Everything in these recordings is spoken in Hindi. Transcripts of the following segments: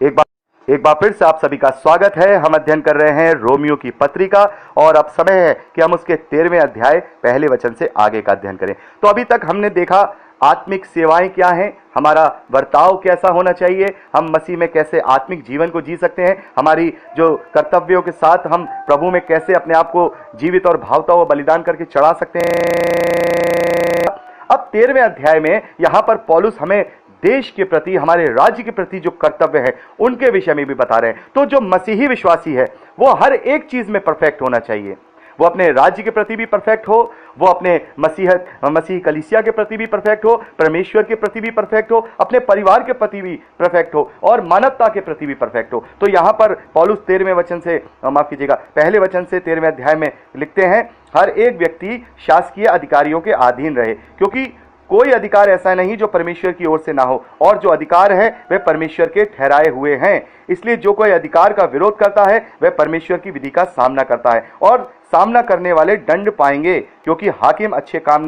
एक बार फिर से आप सभी का स्वागत है। हम अध्ययन कर रहे हैं रोमियो की पत्रिका और अब समय है कि हम उसके 13वें अध्याय पहले वचन से आगे का अध्ययन करें। तो अभी तक हमने देखा आत्मिक सेवाएं क्या हैं, हमारा बर्ताव कैसा होना चाहिए, हम मसीह में कैसे आत्मिक जीवन को जी सकते हैं, हमारी जो कर्तव्यों के साथ हम प्रभु में कैसे अपने आप को जीवित और भावता हुआ बलिदान करके चढ़ा सकते हैं। अब 13वें अध्याय में यहां पर पौलुस हमें देश के प्रति, हमारे राज्य के प्रति जो कर्तव्य है उनके विषय में भी बता रहे हैं। तो जो मसीही विश्वासी है वो हर एक चीज में परफेक्ट होना चाहिए। वो अपने राज्य के प्रति भी परफेक्ट हो, वो अपने मसीही कलीसिया के प्रति भी परफेक्ट हो, परमेश्वर के प्रति भी परफेक्ट हो, अपने परिवार के प्रति भी परफेक्ट हो और मानवता के प्रति भी परफेक्ट हो। तो यहां पर पौलुस 13वें वचन से, माफ कीजिएगा, पहले वचन से 13वें अध्याय में लिखते हैं, हर एक व्यक्ति शासकीय अधिकारियों के अधीन रहे, क्योंकि कोई अधिकार ऐसा नहीं जो परमेश्वर की ओर से ना हो, और जो अधिकार है वे परमेश्वर के ठहराए हुए हैं। इसलिए जो कोई अधिकार का विरोध करता है वह परमेश्वर की विधि का सामना करता है, और सामना करने वाले दंड पाएंगे, क्योंकि हाकिम अच्छे काम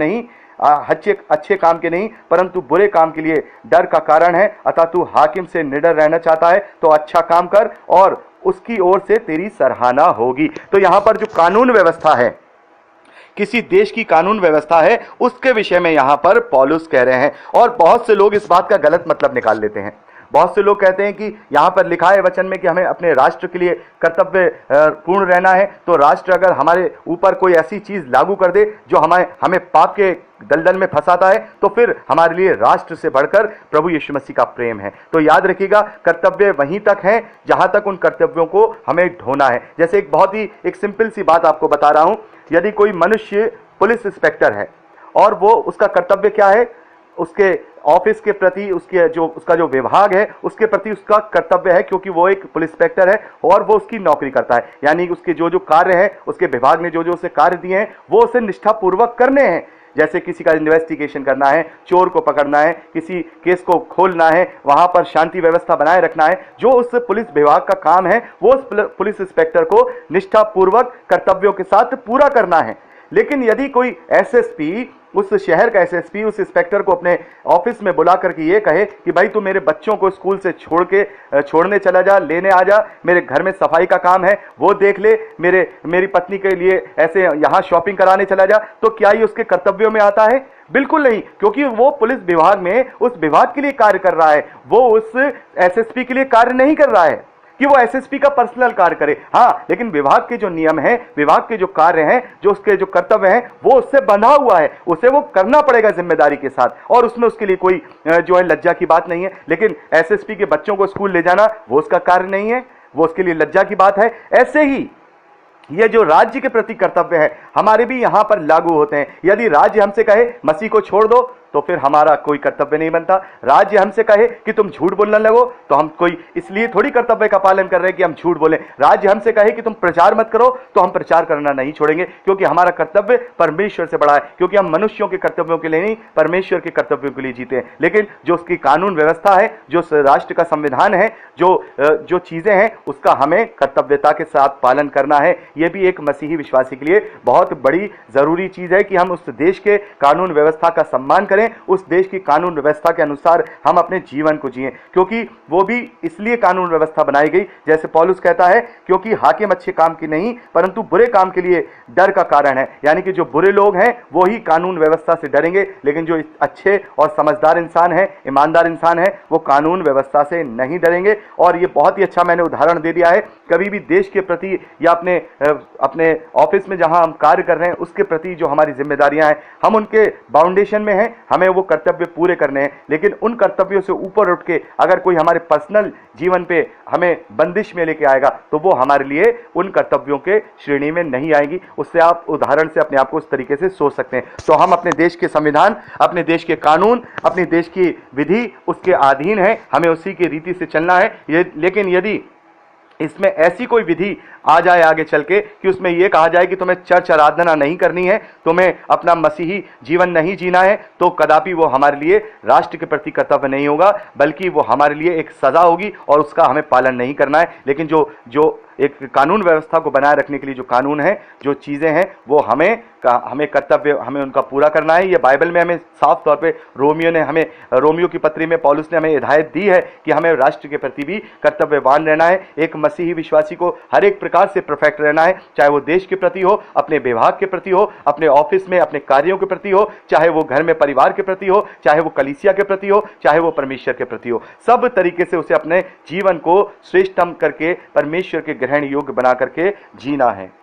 के नहीं परंतु बुरे काम के लिए डर का कारण है। अतः तू हाकिम से निडर रहना चाहता है तो अच्छा काम कर और उसकी ओर से तेरी सराहना होगी। तो यहां पर जो कानून व्यवस्था है, किसी देश की कानून व्यवस्था है, उसके विषय में यहां पर पौलुस कह रहे हैं। और बहुत से लोग इस बात का गलत मतलब निकाल लेते हैं। बहुत से लोग कहते हैं कि यहां पर लिखा है वचन में कि हमें अपने राष्ट्र के लिए कर्तव्य पूर्ण रहना है, तो राष्ट्र अगर हमारे ऊपर कोई ऐसी चीज लागू कर दे जो हमें पाप के दलदल में फंसाता है, तो फिर हमारे लिए राष्ट्र से बढ़कर प्रभु यीशु मसीह का प्रेम है। तो याद रखिएगा, कर्तव्य वहीं तक है जहां तक उन कर्तव्यों को हमें ढोना है। जैसे एक सिंपल सी बात आपको बता रहा हूं, यदि कोई मनुष्य पुलिस इंस्पेक्टर है और वो उसका कर्तव्य क्या है, उसके ऑफिस के प्रति, उसका जो विभाग है उसके प्रति उसका कर्तव्य है, क्योंकि वो एक पुलिस इंस्पेक्टर है और वो उसकी नौकरी करता है, यानी उसके जो कार्य है, उसके विभाग ने जो उसे कार्य दिए हैं वो उसे निष्ठापूर्वक करने हैं। जैसे किसी का इन्वेस्टिगेशन करना है, चोर को पकड़ना है, किसी केस को खोलना है, वहां पर शांति व्यवस्था बनाए रखना है, जो उस पुलिस विभाग का काम है वो उस पुलिस इंस्पेक्टर को निष्ठापूर्वक कर्तव्यों के साथ पूरा करना है। लेकिन यदि कोई एसएसपी, उस शहर का एसएसपी उस इंस्पेक्टर को अपने ऑफिस में बुला करके ये कहे कि भाई तू मेरे बच्चों को स्कूल से छोड़ने चला जा, लेने आ जा, मेरे घर में सफाई का काम है वो देख ले, मेरी पत्नी के लिए ऐसे यहाँ शॉपिंग कराने चला जा, तो क्या ये उसके कर्तव्यों में आता है? बिल्कुल नहीं, क्योंकि वो पुलिस विभाग में उस विभाग के लिए कार्य कर रहा है, वो उस एसएसपी के लिए कार्य नहीं कर रहा है कि वो एसएसपी का पर्सनल कार्य करे। हाँ, लेकिन विभाग के जो नियम हैं, विभाग के जो कार्य हैं, जो उसके जो कर्तव्य हैं, वो उससे बंधा हुआ है, उसे वो करना पड़ेगा जिम्मेदारी के साथ, और उसमें उसके लिए कोई जो है लज्जा की बात नहीं है। लेकिन एसएसपी के बच्चों को स्कूल ले जाना वो उसका कार्य नहीं है, वो उसके लिए लज्जा की बात है। ऐसे ही ये जो राज्य के प्रति कर्तव्य है हमारे भी यहां पर लागू होते हैं। यदि राज्य हमसे कहे मसीह को छोड़ दो तो फिर हमारा कोई कर्तव्य नहीं बनता। राज्य हमसे कहे कि तुम झूठ बोलने लगो तो हम कोई इसलिए थोड़ी कर्तव्य का पालन कर रहे हैं कि हम झूठ बोलें। राज्य हमसे कहे कि तुम प्रचार मत करो तो हम प्रचार करना नहीं छोड़ेंगे, क्योंकि हमारा कर्तव्य परमेश्वर से बड़ा है, क्योंकि हम मनुष्यों के कर्तव्यों के लिए नहीं परमेश्वर के कर्तव्यों के लिए जीते हैं। लेकिन जो उसकी कानून व्यवस्था है, जो राष्ट्र का संविधान है, जो चीजें हैं उसका हमें कर्तव्यता के साथ पालन करना है। यह भी एक मसीही विश्वासी के लिए बहुत बड़ी जरूरी चीज है कि हम उस देश के कानून व्यवस्था का सम्मान करें, उस देश की कानून व्यवस्था के अनुसार हम अपने जीवन को जिएं, क्योंकि वो भी इसलिए कानून व्यवस्था बनाई गई, जैसे पौलुस कहता है, क्योंकि हाकिम अच्छे काम की नहीं परंतु बुरे काम के लिए डर का कारण है। यानी कि जो बुरे लोग हैं वो ही कानून व्यवस्था से डरेंगे, लेकिन जो अच्छे और समझदार इंसान है, ईमानदार इंसान है, वो कानून व्यवस्था से नहीं डरेंगे। और ये बहुत ही अच्छा मैंने उदाहरण दे दिया है। कभी भी देश के प्रति या अपने ऑफिस में जहां हम कार्य कर रहे हैं उसके प्रति जो हमारी जिम्मेदारियां हैं, हम उनके बाउंडेशन में हैं, हमें वो कर्तव्य पूरे करने हैं। लेकिन उन कर्तव्यों से ऊपर उठ के अगर कोई हमारे पर्सनल जीवन पे हमें बंदिश में लेके आएगा तो वो हमारे लिए उन कर्तव्यों के श्रेणी में नहीं आएगी। उससे आप उदाहरण से अपने आप को उस तरीके से सोच सकते हैं। तो हम अपने देश के संविधान, अपने देश के कानून, अपने देश की विधि उसके अधीन है, हमें उसी की रीति से चलना है। लेकिन यदि इसमें ऐसी कोई विधि आ जाए आगे चल के कि उसमें यह कहा जाए कि तुम्हें चर्च आराधना नहीं करनी है, तुम्हें अपना मसीही जीवन नहीं जीना है, तो कदापि वो हमारे लिए राष्ट्र के प्रति कर्तव्य नहीं होगा, बल्कि वो हमारे लिए एक सजा होगी और उसका हमें पालन नहीं करना है। लेकिन जो एक कानून व्यवस्था को बनाए रखने के लिए जो कानून है, जो चीज़ें हैं, वो हमें कर्तव्य, हमें उनका पूरा करना है। ये बाइबल में हमें साफ तौर पे रोमियो की पत्री में पौलुस ने हमें हिदायत दी है कि हमें राष्ट्र के प्रति भी कर्तव्यवान रहना है। एक मसीही विश्वासी को हर एक प्रकार से परफेक्ट रहना है, चाहे वो देश के प्रति हो, अपने विभाग के प्रति हो, अपने ऑफिस में अपने कार्यों के प्रति हो, चाहे वो घर में परिवार के प्रति हो, चाहे वो कलीसिया के प्रति हो, चाहे वो परमेश्वर के प्रति हो। सब तरीके से उसे अपने जीवन को श्रेष्ठतम करके परमेश्वर के ग्रहण योग्य बना करके जीना है।